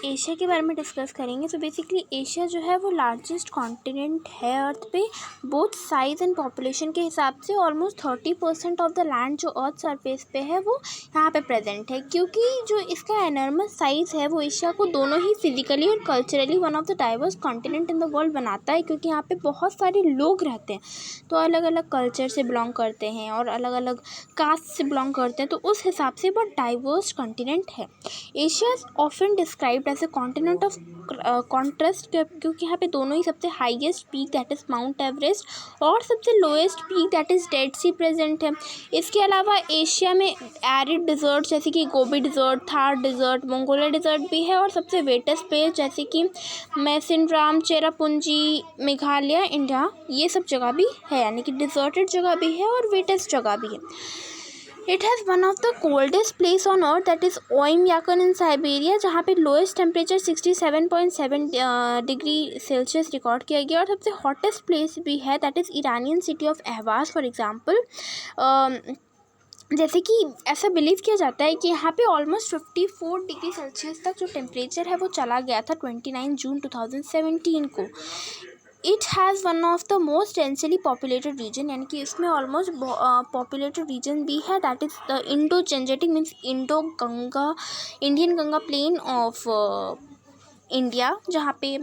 Asia के बारे में डिस्कस करेंगे। तो बेसिकली एशिया जो है वो लार्जेस्ट कॉन्टिनेंट है अर्थ पे। बोथ साइज एंड पॉपुलेशन के हिसाब से ऑलमोस्ट 30% ऑफ द लैंड जो अर्थ सरफेस पे है वो यहाँ पे प्रेजेंट है। क्योंकि जो इसका एनॉर्मस साइज़ है वो एशिया को दोनों ही फिजिकली और culturally one of the diverse continent in the world बनाता है। क्योंकि यहाँ पे बहुत सारे लोग रहते हैं, तो अलग अलग कल्चर से बिलोंग करते हैं और अलग अलग कास्ट से बिलोंग करते हैं, तो उस हिसाब से बहुत डाइवर्स कॉन्टिनेंट है। Asia is often described as a continent of contrast, क्योंकि यहाँ पे दोनों ही सबसे highest peak that is Mount Everest और सबसे lowest peak that is Dead Sea present है। इसके अलावा एशिया में एरिड डिज़र्ट जैसे कि Gobi desert, Thar desert, Mongolia desert भी है और सबसे वेटेस्ट प्लेस जैसे कि मैसिनराम, चेरापूंजी, मेघालय, इंडिया, ये सब जगह भी है, यानी कि डिज़र्टेड जगह भी है और वेटेस्ट जगह भी है। It has one of the coldest place on earth that is Oymyakon in Siberia, जहाँ पे lowest temperature 67.7 degree Celsius record किया गया और सबसे हॉटेस्ट प्लेस भी है that is Iranian city of Ahvaz. For example जैसे कि ऐसा बिलीव किया जाता है कि यहाँ पे ऑलमोस्ट 54 डिग्री सेल्सियस तक जो टेम्परेचर है वो चला गया था 29 जून 2017 को। It has one of the most densely populated region, यानी कि इसमें ऑलमोस्ट पॉपुलेटेड रीजन भी है that is the Indo Gangetic means Indian Ganga plain of India, जहाँ पे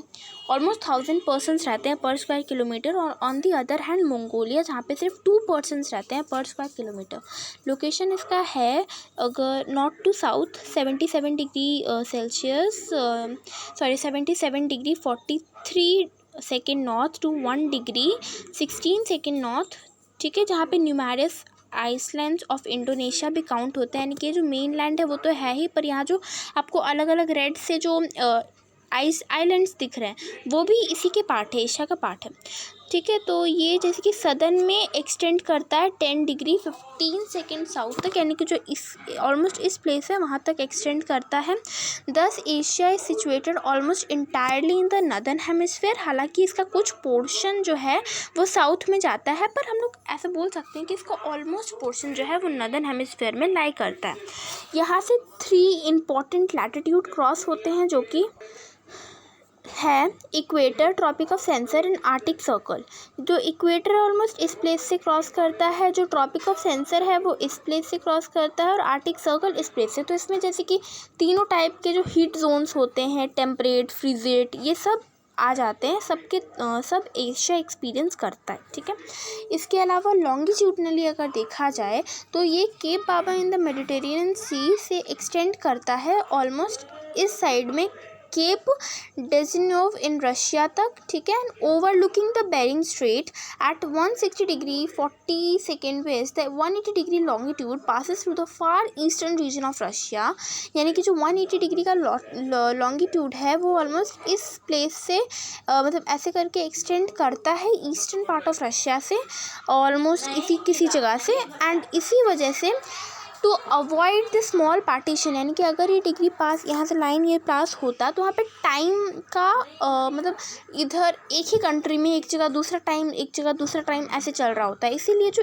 ऑलमोस्ट 1000 पर्सन्स रहते हैं पर स्क्वायर किलोमीटर, और on the other hand Mongolia जहाँ पे सिर्फ 2 पर्सन्स रहते हैं पर स्क्वायर किलोमीटर। लोकेशन इसका है अगर north to south 77 degree Celsius 77 degree 43 second north to 1 degree 16 second north, ठीक है, जहाँ पे न्यूमेरस आइसलैंड्स ऑफ इंडोनेशिया भी काउंट होते हैं। यानी कि जो मेन लैंड है वो तो है ही, पर यहाँ जो आपको अलग अलग रेड से जो आइलैंड्स दिख रहे हैं वो भी इसी के पार्ट है, एशिया का पार्ट है, ठीक है। तो ये जैसे कि सदर्न में एक्सटेंड करता है 10 डिग्री 15 सेकेंड साउथ तक, यानी कि जो इस ऑलमोस्ट इस प्लेस है वहाँ तक एक्सटेंड करता है। दस Asia is situated almost entirely in the northern hemisphere. हालांकि इसका कुछ पोर्शन जो है वो साउथ में जाता है, पर हम लोग ऐसा बोल सकते हैं कि इसका ऑलमोस्ट पोर्शन जो है वो नदर्न हेमिस्फेयर में लाई करता है। यहाँ से 3 इंपॉर्टेंट लैटिट्यूड क्रॉस होते हैं जो कि है equator, Tropic of Cancer and Arctic Circle. जो इक्वेटर ऑलमोस्ट इस प्लेस से क्रॉस करता है, जो ट्रॉपिक ऑफ कैंसर है वो इस प्लेस से क्रॉस करता है और आर्टिक सर्कल इस प्लेस से। तो इसमें जैसे कि तीनों टाइप के जो हीट जोन्स होते हैं, टेम्परेट, फ्रीजेट, ये सब आ जाते हैं, सब एशिया एक्सपीरियंस करता है, ठीक है। इसके अलावा लॉन्गिट्यूडनली अगर देखा जाए तो ये Cape Baba in the Mediterranean Sea से एक्सटेंड करता है ऑलमोस्ट इस साइड में केप डेज़िनोव इन रशिया तक, ठीक है, and overlooking the Bering Strait at 160 degree 40 second west the 180 degree longitude passes through the far eastern region of Russia. यानी कि जो 180 डिग्री का लॉन्गिट्यूड है वो ऑलमोस्ट इस प्लेस से मतलब ऐसे करके एक्सटेंड करता है ईस्टर्न पार्ट ऑफ रशिया से ऑलमोस्ट किसी जगह से, एंड इसी वजह से to avoid the small partition, यानी कि अगर ये डिग्री पास यहाँ से लाइन ये पास होता तो वहाँ पे टाइम का मतलब इधर एक ही कंट्री में एक जगह दूसरा टाइम, एक जगह दूसरा टाइम ऐसे चल रहा होता है। इसीलिए जो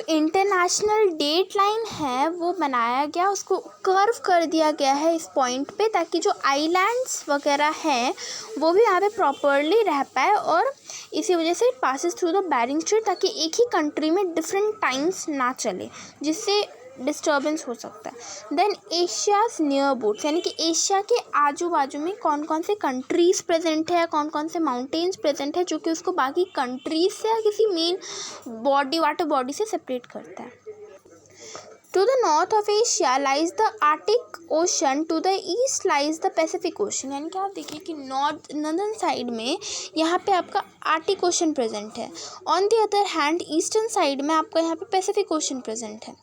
इंटरनेशनल डेट लाइन है वो बनाया गया, उसको कर्व कर दिया गया है इस पॉइंट पे, ताकि जो आइलैंड्स वगैरह हैं वो भी यहाँ पे प्रॉपरली रह पाए, और इसी वजह से passes through the Bering Strait, ताकि एक ही कंट्री में डिफरेंट टाइम्स ना चले, जिससे डिस्टर्बेंस हो सकता है। देन एशियाज नियर बोर्ड्स, यानी कि एशिया के आजू बाजू में कौन कौन से कंट्रीज़ प्रेजेंट है, कौन कौन से माउंटेन्स प्रेजेंट है, जो कि उसको बाकी कंट्रीज से या किसी मेन वाटर बॉडी से सेपरेट करता है। To the north of Asia lies the Arctic Ocean, to the east lies the Pacific Ocean। यानी कि आप देखिए कि नॉर्दर्न साइड में यहाँ पे आपका आर्टिक ओशन प्रेजेंट है, on the other hand eastern side में आपका यहाँ पे पैसिफिक ओशन प्रेजेंट है,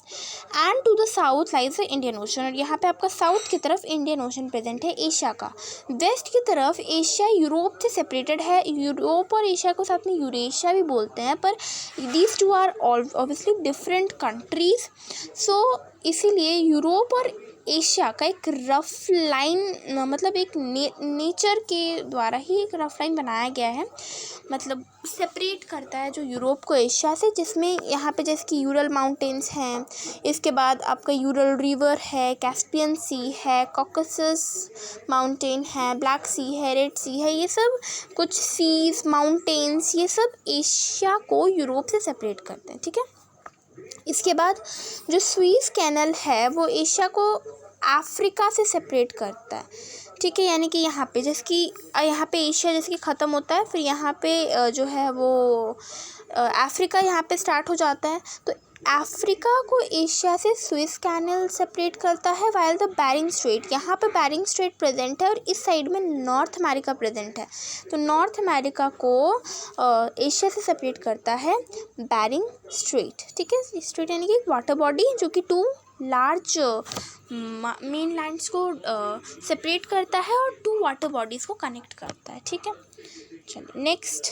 and to the south lies the Indian Ocean, और यहाँ पे आपका साउथ की तरफ इंडियन ओशन प्रेजेंट है एशिया का। वेस्ट की तरफ एशिया यूरोप से सेपरेटेड है, यूरोप और एशिया को साथ में यूरेशिया भी बोलते हैं, पर these two are obviously different countries. So इसीलिए यूरोप और एशिया का एक रफ लाइन, मतलब एक नेचर के द्वारा ही एक रफ लाइन बनाया गया है, मतलब सेपरेट करता है जो यूरोप को एशिया से, जिसमें यहाँ पे जैसे कि यूरल माउंटेन्स हैं, इसके बाद आपका यूरल रिवर है, कैस्पियन सी है, कॉकसस माउंटेन है, ब्लैक सी है, रेड सी है, ये सब कुछ सीज माउंटेन्स ये सब एशिया को यूरोप से सेपरेट करते हैं, ठीक है। इसके बाद जो स्वीज कैनल है वो एशिया को अफ्रीका से सेपरेट करता है, ठीक है। यानी कि यहाँ पे जैसे कि यहाँ पे एशिया जैसे कि ख़त्म होता है, फिर यहाँ पे जो है वो अफ्रीका यहाँ पे स्टार्ट हो जाता है। तो अफ्रीका को एशिया से स्विस कैनल सेपरेट करता है, वाइल द बेरिंग स्ट्रेट, यहाँ पे बेरिंग स्ट्रेट प्रेजेंट है और इस साइड में नॉर्थ अमेरिका प्रेजेंट है। तो नॉर्थ अमेरिका को एशिया से सेपरेट करता है बेरिंग स्ट्रेट, ठीक है। स्ट्रेट यानी कि वाटर बॉडी जो कि टू लार्ज मेन लैंड्स को सेपरेट करता है और टू वाटर बॉडीज़ को कनेक्ट करता है, ठीक है। चलिए नेक्स्ट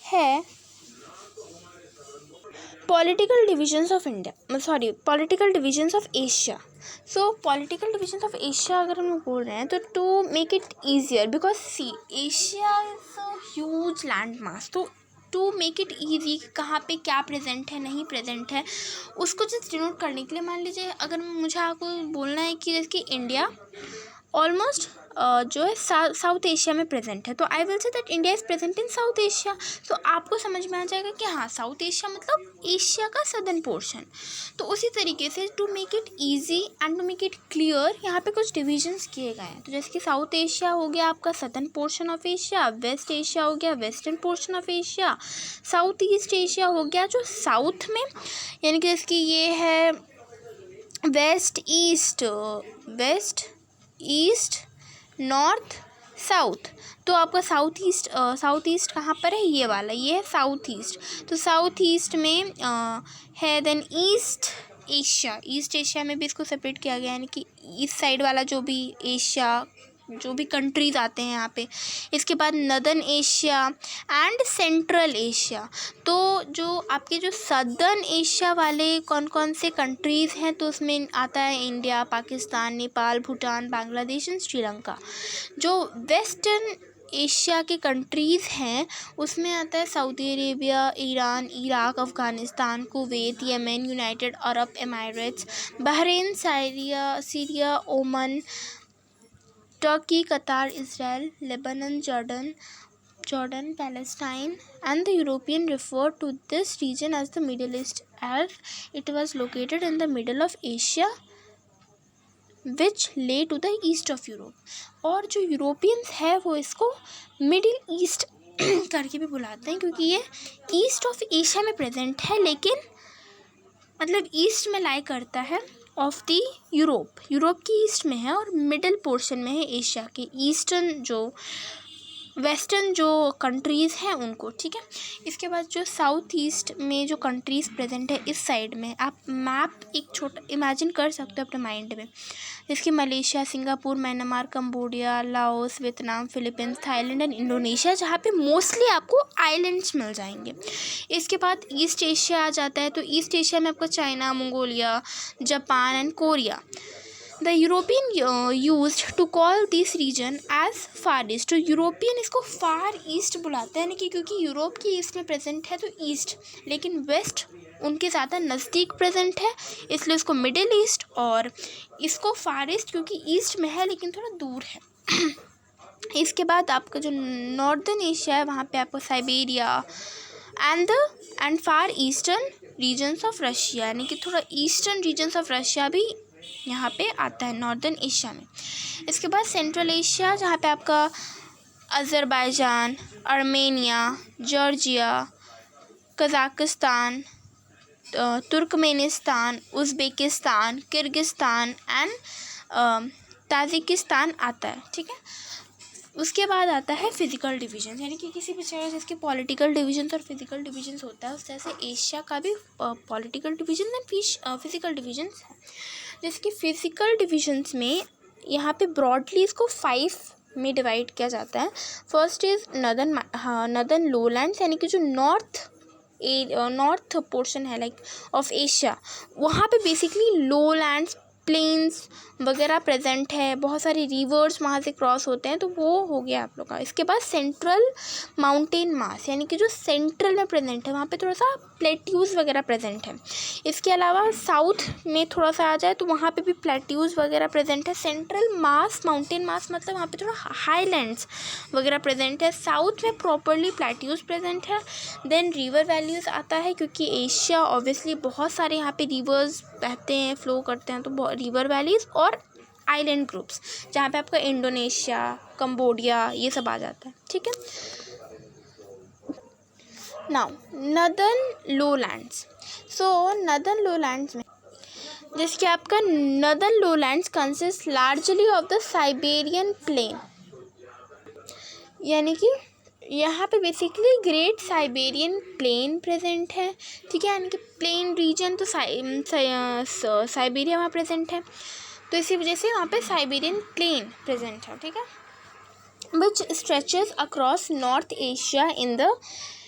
है political divisions of India, sorry political divisions of Asia. So political divisions of Asia अगर हम बोल रहे हैं तो to make it easier, because see Asia is a huge land mass, तो टू मेक इट ईजी कहाँ पे क्या प्रेजेंट है नहीं प्रेजेंट है उसको जस्ट डिनोट करने के लिए, मान लीजिए अगर मुझे आपको बोलना है कि जैसे कि इंडिया ऑलमोस्ट जो है साउथ एशिया में प्रेजेंट है, तो I will say that India is present in South Asia. तो आपको समझ में आ जाएगा कि हाँ साउथ एशिया मतलब एशिया का सदर्न पोर्शन। तो उसी तरीके से to make it easy and to make it clear यहाँ पे कुछ डिविजन्स किए गए हैं। तो जैसे कि साउथ एशिया हो गया आपका southern portion of Asia, West Asia हो गया western portion of Asia, South East Asia हो गया जो साउथ में, यानी कि जैसे कि ये है वेस्ट ईस्ट नॉर्थ साउथ। तो आपका साउथ ईस्ट कहाँ पर है, ये वाला, ये है साउथ ईस्ट। तो साउथ ईस्ट में है देन ईस्ट एशिया में भी इसको सेपरेट किया गया, यानी कि ईस्ट साइड वाला जो भी एशिया जो भी कंट्रीज़ आते हैं यहाँ पे। इसके बाद northern Asia and central Asia. तो जो आपके जो सदर्न एशिया वाले कौन कौन से कंट्रीज़ हैं, तो उसमें आता है इंडिया, पाकिस्तान, नेपाल, भूटान, बांग्लादेश एंड श्रीलंका। जो वेस्टर्न एशिया के कंट्रीज़ हैं उसमें आता है Saudi Arabia, Iran, Iraq, Afghanistan, Kuwait, Yemen, United Arab Emirates, Bahrain, Syria, Oman, Turkey, Qatar, Israel, Lebanon, Jordan, Palestine, and the European refer to this region as the Middle East, as it was located in the middle of Asia, which lay to the east of Europe. और जो Europeans है वो इसको middle east करके भी बुलाते हैं, क्योंकि ये ईस्ट ऑफ एशिया में प्रेजेंट है, लेकिन मतलब ईस्ट में लाई करता है ऑफ दी यूरोप की ईस्ट में है और मिडिल पोर्शन में है एशिया के ईस्टर्न वेस्टर्न जो कंट्रीज़ हैं उनको, ठीक है। इसके बाद जो साउथ ईस्ट में जो कंट्रीज़ प्रेजेंट है इस साइड में, आप मैप एक छोटा इमेजिन कर सकते हो अपने माइंड में, जैसे Malaysia, Singapore, Myanmar, Cambodia, Laos, Vietnam, Philippines, Thailand and Indonesia, जहाँ पे मोस्टली आपको आइलैंड्स मिल जाएंगे। इसके बाद ईस्ट एशिया आ जाता है, तो ईस्ट एशिया में आपको China, Mongolia, Japan and Korea. The European used to call this region as Far East. तो यूरोपियन इसको फार ईस्ट बुलाते हैं, कि क्योंकि यूरोप की ईस्ट में प्रेजेंट है तो ईस्ट, लेकिन वेस्ट उनके ज़्यादा नज़दीक प्रेजेंट है, इसलिए इसको मिडिल ईस्ट, और इसको फार ईस्ट क्योंकि ईस्ट में है लेकिन थोड़ा दूर है। इसके बाद आपका जो नॉर्दर्न एशिया है वहाँ पे आपको Siberia and far eastern regions of Russia, यानी कि थोड़ा ईस्टर्न रीजन्स ऑफ रशिया भी यहाँ पे आता है नॉर्दर्न एशिया में। इसके बाद सेंट्रल एशिया, जहाँ पे आपका Azerbaijan, Armenia, Georgia, Kazakhstan, Turkmenistan, Uzbekistan, Kyrgyzstan and Tajikistan आता है, ठीक है। उसके बाद आता है फिज़िकल डिवीजन, यानी कि किसी भी जगह जिसके पॉलिटिकल डिवीजन और फिज़िकल डिवीजन्स होता है, उस तरह से एशिया का भी political division and physical divisions है। जैसे कि फिज़िकल डिविजन्स में यहाँ पे ब्रॉडली इसको 5 में डिवाइड किया जाता है। फर्स्ट इज़ नदर्न लोलैंड्स, यानी कि जो नॉर्थ नॉर्थ पोर्शन है लाइक ऑफ एशिया, वहाँ पे बेसिकली लो लैंड्स, प्लेन्स वगैरह प्रेजेंट है, बहुत सारे रिवर्स वहाँ से क्रॉस होते हैं, तो वो हो गया आप लोग का। इसके बाद सेंट्रल माउंटेन मास, यानी कि जो सेंट्रल में प्रेजेंट है वहाँ पे थोड़ा सा प्लेट्यूज़ वगैरह प्रेजेंट है। इसके अलावा साउथ में थोड़ा सा आ जाए तो वहाँ पे भी प्लेट्यूज़ वगैरह प्रेजेंट है। सेंट्रल मास, माउंटेन मास मतलब वहाँ पे थोड़ा हाईलैंड्स वगैरह प्रेजेंट है। साउथ में प्रॉपरली प्लेट्यूज़ प्रेजेंट है। देन रिवर वैल्यूज़ आता है, क्योंकि एशिया ऑब्वियसली बहुत सारे यहाँ पे रिवर्स बहते हैं, फ्लो करते हैं, तो रिवर वैलीज और आइलैंड ग्रुप्स, जहाँ पे आपका इंडोनेशिया, कंबोडिया ये सब आ जाता है, ठीक है। Now northern lowlands, so northern lowlands में जैसे कि आपका northern lowlands consist largely of the Siberian plain, यानी कि यहाँ पे basically great Siberian plain present है, ठीक है, यानी कि प्लेन रीजन तो साइबेरिया वहाँ प्रेजेंट है, तो इसी वजह से वहाँ पे साइबेरियन प्लेन प्रेजेंट है, ठीक है, which stretches across north Asia in the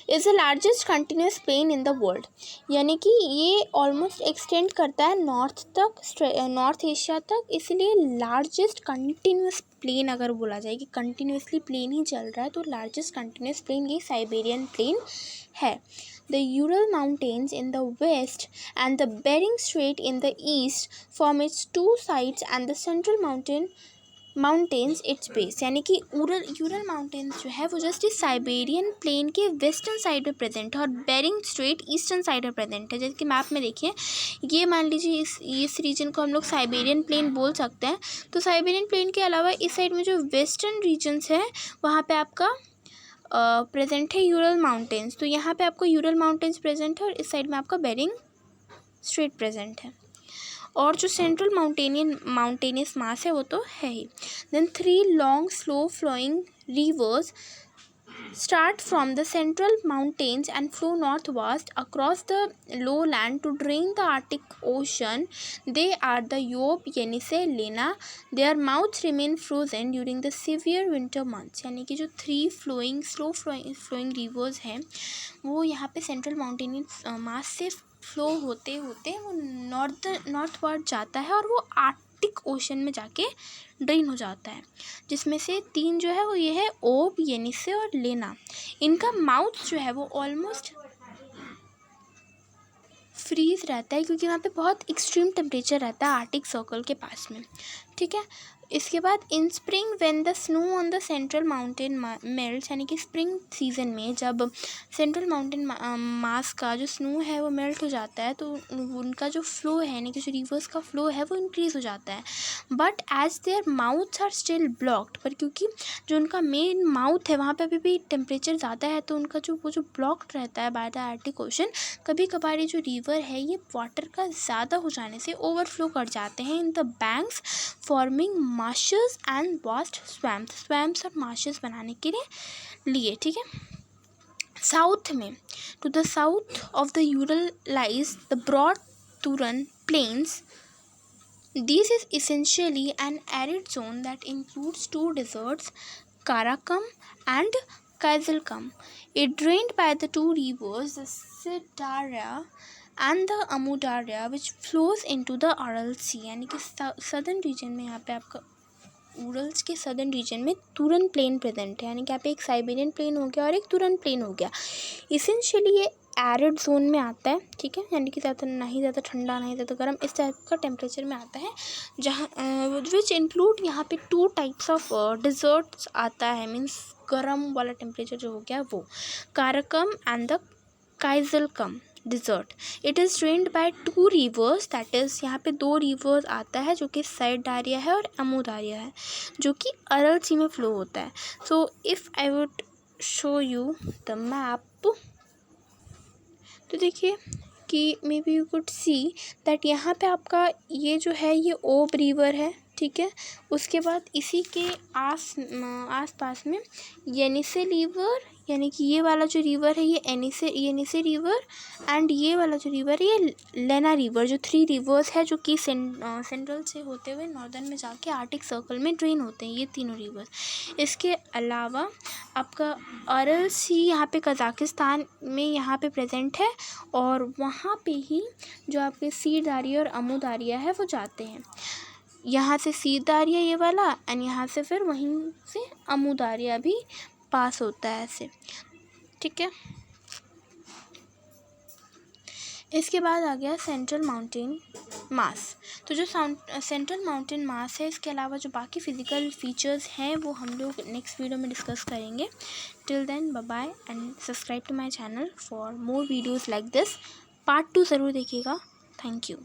is the largest continuous plain in the world, यानी कि ये ऑलमोस्ट एक्सटेंड करता है नॉर्थ तक, नॉर्थ एशिया तक, इसलिए लार्जेस्ट कंटिन्यूस प्लेन अगर बोला जाए कि कंटिन्यूसली प्लेन ही चल रहा है, तो लार्जेस्ट कंटिन्यूस प्लेन ये साइबेरियन प्लेन है। The Ural Mountains in the west and the Bering Strait in the east form its two sides and the central mountains it's base, यानी कि यूरल माउंटेन्स जो है वो जस्ट इस Siberian plane के western side में present है और बेरिंग स्ट्रेट ईस्टर्न साइड में प्रेजेंट है। जैसे कि मैप में देखिए, ये मान लीजिए इस रीजन को हम लोग साइबेरियन प्लेन बोल सकते हैं। तो साइबेरियन प्लेन के अलावा इस साइड में जो वेस्टर्न रीजन्स है वहाँ पे आपका प्रेजेंट है यूरल माउंटेन्स, तो यहाँ पे आपको यूरल माउंटेन्स प्रेजेंट है और इस साइड में आपका बेरिंग स्ट्रेट प्रेजेंट है, और जो सेंट्रल माउंटेनियस मास है वो तो है ही। Then 3 long slow flowing rivers start from the central mountains and flow northwest across the lowland to drain the Arctic Ocean. They are the Yob, Yenisei, Lena. Their mouths remain frozen during the severe winter months. यानी कि जो 3 slow flowing reverse हैं वो यहाँ पे central mountainous मास से flow होते होते वो नॉर्थवर्ड जाता है और वो आर्कटिक ओशन में जाके ड्रेन हो जाता है, जिसमें से 3 जो है वो ये है ओब, येनिसे और लेना। इनका माउथ जो है वो ऑलमोस्ट फ्रीज रहता है क्योंकि वहाँ पे बहुत एक्सट्रीम टेम्परेचर रहता है आर्टिक सर्कल के पास में, ठीक है। इसके बाद इन spring when the snow on the central mountain melts, यानी कि स्प्रिंग सीजन में जब सेंट्रल माउंटेन मास का जो स्नो है वो मेल्ट हो जाता है तो उनका जो फ्लो है, यानी कि जो रिवर्स का फ्लो है वो इंक्रीज़ हो जाता है। But as their mouths are still blocked, पर क्योंकि जो उनका मेन माउथ है वहाँ पे अभी भी टेम्परेचर ज़्यादा है तो उनका जो ब्लॉक्ड रहता है बाय द आर्टिक ओशन, कभी कभार ये जो रिवर है ये वाटर का ज़्यादा हो जाने से ओवरफ्लो कर जाते हैं in the banks, forming marshes and vast swamps और मार्शेस बनाने के लिए, ठीक है। साउथ में to the south of the Ural lies the broad Turan plains. This is essentially an arid zone that includes 2 deserts, Karakum and Kizilkum. It drained by the 2 rivers, the Siddharya and the Amudarya, which flows into the Aral Sea. यानी कि southern reason में यहाँ पे आपका उरल्स के southern reason में तुरन plane present है, यानी कि यहाँ पे एक साइबेरियन प्लेन हो गया और एक तुरन प्लेन हो गया। इसेंशियली ये एरिड जोन में आता है, ठीक है, यानी कि ज़्यादा ना ही ज़्यादा ठंडा ना ही ज़्यादा गर्म, इस टाइप का टेम्परेचर में आता है, जहाँ विच इंक्लूड यहाँ पे 2 टाइप्स ऑफ डिज़र्ट्स आता है, मीन्स गर्म वाला टेम्परेचर जो हो गया वो, Karakum and the Kyzylkum desert. It is drained by 2 rivers, that is यहाँ पे 2 रिवर्स आता है जो कि सिद्धार्या है और अमुदार्या है, जो कि अरल सी में फ्लो होता है. So if I would show you the map, तो देखिए कि may be you could see that यहाँ पे आपका ये जो है ये ओब रिवर है, ठीक है। उसके बाद इसी के आस पास में येनिसे रिवर, यानी कि ये वाला जो रिवर है ये येनिसे रिवर, एंड ये वाला जो रिवर है ये लेना रिवर, जो 3 रिवर्स है जो कि सेंट्रल से होते हुए नॉर्दर्न में जाके आर्टिक सर्कल में ड्रेन होते हैं, ये तीनों रिवर्स। इसके अलावा आपका अरल सी यहाँ पे कज़ाकिस्तान में यहाँ पे प्रेजेंट है, और वहाँ पे ही जो आपके सीर दारिया और अमू दारिया है वो जाते हैं। यहाँ से सीर दारिया ये वाला, एंड यहाँ से फिर वहीं से अमू दारिया भी पास होता है ऐसे, ठीक है। इसके बाद आ गया सेंट्रल माउंटेन मास। तो जो सेंट्रल माउंटेन मास है, इसके अलावा जो बाकी फिजिकल फीचर्स हैं वो हम लोग नेक्स्ट वीडियो में डिस्कस करेंगे। Till then bye bye, and subscribe to my channel for more videos like this. Part 2 ज़रूर देखिएगा। Thank you.